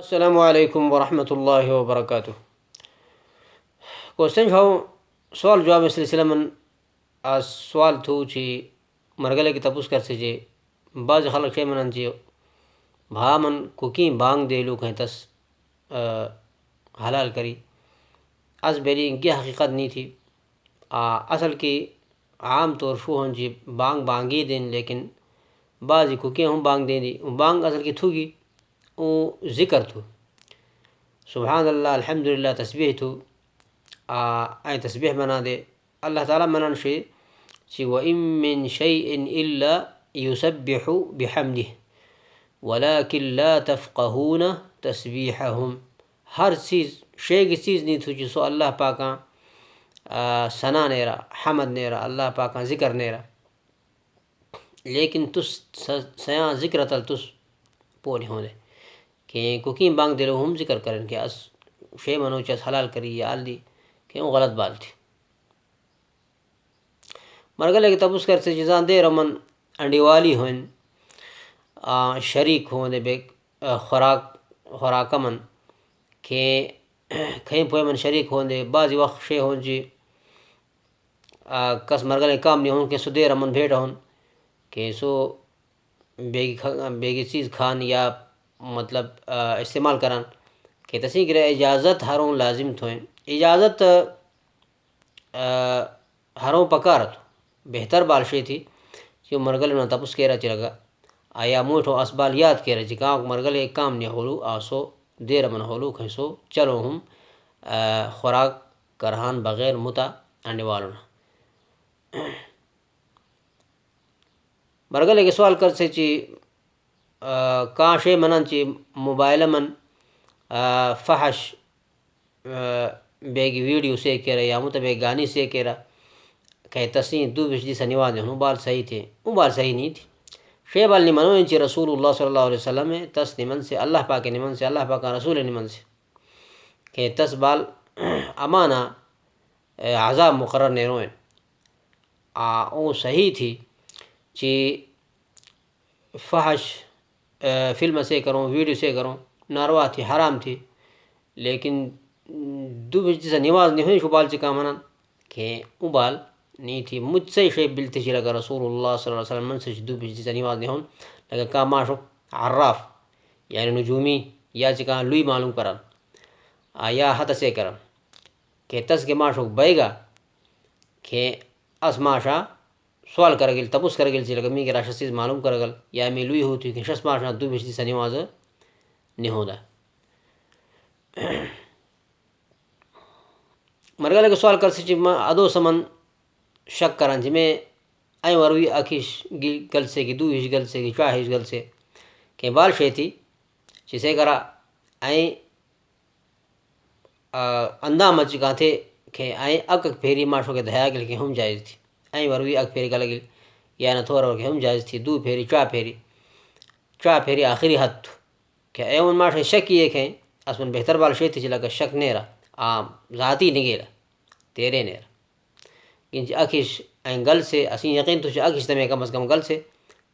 السلام علیکم ورحمۃ اللہ وبرکاتہ. کوشچن چھو سوال جواب سلسلہ من سوال تھو چی مرگلے کی تپوس کر سے جے بعض خلق شے منن چی بھا من کوکی بانگ دے لو کہیں تس حلال کری از بیری کی حقیقت نہیں تھی. اصل کی عام طور شو ہن جی بانگی دین لیکن بعضی کوکی ہم بانگ دین دی بانگ اصل کی تھو گی او ذکر تھو سبحان اللہ الحمدللہ تسبیح تھو آئی تسبیح بنا دے اللہ تعالیٰ منن شے چی وَإِن مِّن شَيْءٍ إِلَّا يُسَبِّحُ بِحَمْدِهِ وَلَكِنْ لَا تَفْقَهُونَ تَسْبِيحَهُمْ. ہر چیز شے کی چیز نہیں تھو جسو اللہ پاکاں ثنا نیرا حمد نیرا اللہ پاکاں ذکر نیرا لیکن تس سیاں ذکر تل تس پوری ہوں دے کہ کوکیں بانگ دے لو ہم ذکر کرن کہ اس شے منو چس حلال کری یا آل دی کہ وہ غلط بات تھی. مرگلے کی تپوس کرتے جزان دے رمن انڈی والی ہوئن شریک ہوں دے بے خوراک من کہ کہیں پوئے من شریک ہوں دے بعضی وقت شے ہوں جی کس مرگلے کام نہیں ہوں کہ سو دے رمن بھیٹا ہوں کہ سو بیگی چیز کھان یا مطلب استعمال کران کہ تسی کرے اجازت ہروں لازم تھوئیں اجازت ہروں پکارت بہتر بالشے تھی کہ مرگل میں تپس کہہ چی لگا آیا موٹھو اسبال یاد کہہ رہا چی کہاں مرگل ایک کام نہیں ہولو آسو دیر من ہولو کہیں سو چلو ہم خوراک کرہان بغیر متا انڈے والونا. مرگلے کے سوال کر سے چی کہاں شے منن چی موبائل من فحش بیگی ویڈیو سے کہہ رہا یا متا بیگ گانی سے کہہ رہا کہ تسین دو بجلی سے نواز ہوں بال صحیح تھے وہ بال صحیح نہیں تھی. شے بال نمنو انچی رسول اللہ صلی اللہ علیہ وسلم تس نمن سے اللہ پاک نمن سے اللہ پاک رسول نمن سے کہ تس بال امانہ عذاب مقرر نیروئن او صحیح تھی چی فحش فلم سے کروں ویڈیو سے کروں ناروا تھی حرام تھی لیکن دو بجلی سے نواز نہیں ہوئی شو بال چکا منن کہ او بال نہیں تھی مجھ سے شے بلتی چی لگا رسول اللہ صلی اللہ علیہ وسلم من سے دو بجلی سے نواز نہیں ہون لگا کہا ماشو عراف یعنی نجومی یا چکا لوی معلوم کرن یا حد سے کرن کہ تس کے ماشو بے گا کہ اس ماشا سوال کرگل تپوس کرگل چی لگا می کے راشا چیز معلوم کرگل یا می لوی ہوتی کہ شس ماشا دو بجلی سے نواز نہیں ہو دا. مرگلے کے سوال کر سی چی ادو سمن شک کرن جی میں این وروی اکیش گل سے کی دو ہیش گل سے کی چاہ ہیش گل سے کہ بال شے تھی چیسے کرا این اندام چکا تھے کہ این اک پھیری ماشو کے دھیا گل کہ ہم جائز تھی این وروی اک پھیری گل گل یا نہ تھوڑا کہ ہم جائز تھی دو پھیری چاہ پھیری آخری حد تھو کہ این ماشو شک یہ کہ اس من بہتر بال شے تھی چلا کہ شک نیرا ذاتی نگیرا تیرے نیرا کنچ اکیش این گل سے اسیں یقین تو اکیش تمہیں کم از کم گل سے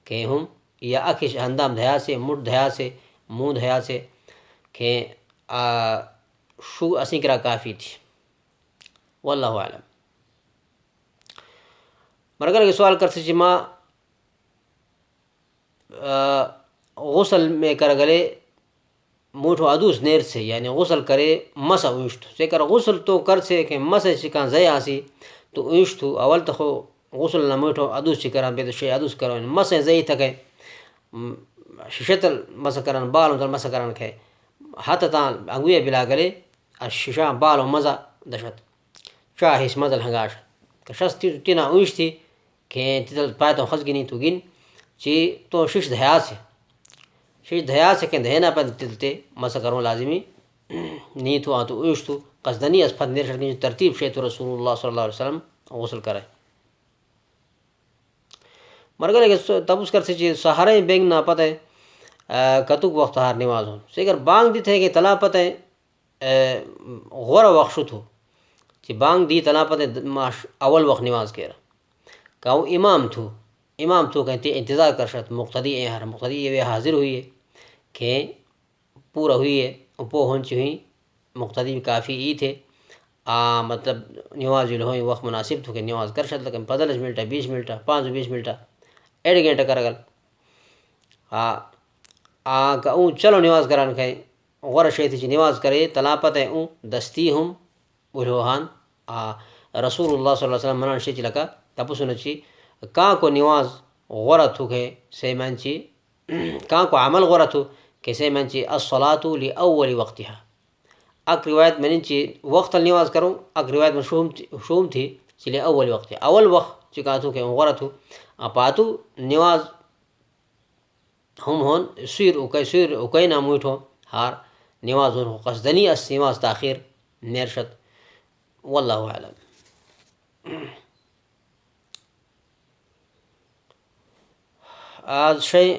کہ ہم یا اکیش اندام دھیا سے مٹ دھیا سے منہ دھیا سے کہ شو اسیں کرا کافی تھی واللہ عالم. مرگل کے سوال کرتے چی ما غسل میں کرگلے موٹو ادوس نیر سے یعنی غسل کرے مسا اوشتو سے کر غسل تو کر سے کہ مسا چکا زی آسی تو اوشتو اول تخو غسل نہ موٹو ادوس چکران بے تو شے ادوس کران مسا زی تکے ششتل مسا کران بالوں تل مسا کران کھے حتی تا انگویا بلا گلے ششا بالوں مزا دشت چاہیس مزل ہنگاش کہ شس تینا اوشتی کہ تیتل پایتوں خزگی نہیں تو گن چی تو شش دھیا سے کہ دھینا پا تلتے مسا کروں لازمی نہیں تو آتو اوشتو قصدنی اس پھت نیر شرکی ترتیب شیطو رسول اللہ صلی اللہ علیہ وسلم غسل کرے. مرگلے کے تپوس کر سے چیز سہارے بینگ نا پتہ ہے کتوک وقت ہار نواز ہوں سے اگر بانگ دیتے ہیں کہ تلا پتہ ہے غور وقت شد ہو چی بانگ دی تلا پتہ ہے اول وقت نواز کہہ رہا کہو امام تھو کہتے انتظار کر شد مقتدی یہ حاضر ہوئی ہے کہ پورا ہوئی ہے پوہن چی مقتدی کافی ای تھے مطلب نماز ہوئی وقت مناسب تھو کہ نماز کر شد لیکن 15 منٹ 20 منٹ 5-20 منٹ 1 گھنٹہ کرگل کہ اون چلو نماز کران کھائیں غور شیطی چی نماز کرے تلاپت ہے اون دستی ہم بلوہان رسول اللہ صلی اللہ علیہ وسلم منان شیچ لکا تپسونا چی کان کو نماز غورت ہو کہ سے منچی کان کو عمل غورت ہو کہ سے منچی الصلاة لأول وقتها اک روایت میں ننچی وقت النماز کروں اک روایت میں شوم تھی چلی اول وقت اول وقت چکاتو کہ غورت ہو پاتو نماز ہم ہون سیر اکای نامویٹھو ہار نماز ہون قصدنی اس نماز تاخیر نیرشد واللہ اعلم آج شئی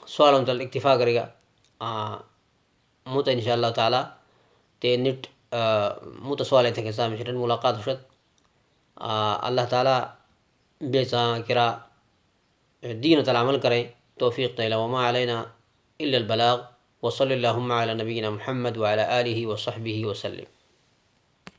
سوالوں تل اکتفا کرے گا موتا انشاءاللہ تعالی تے نٹ موتا سوالے تھے کہ سامنے شرن ملاقات شد اللہ تعالی بیچا کرا دین تعالی عمل کریں توفیق تعالی وما علینا الا البلاغ وصلی اللہم علی نبینا محمد وعلى آلہ وصحبہ وسلم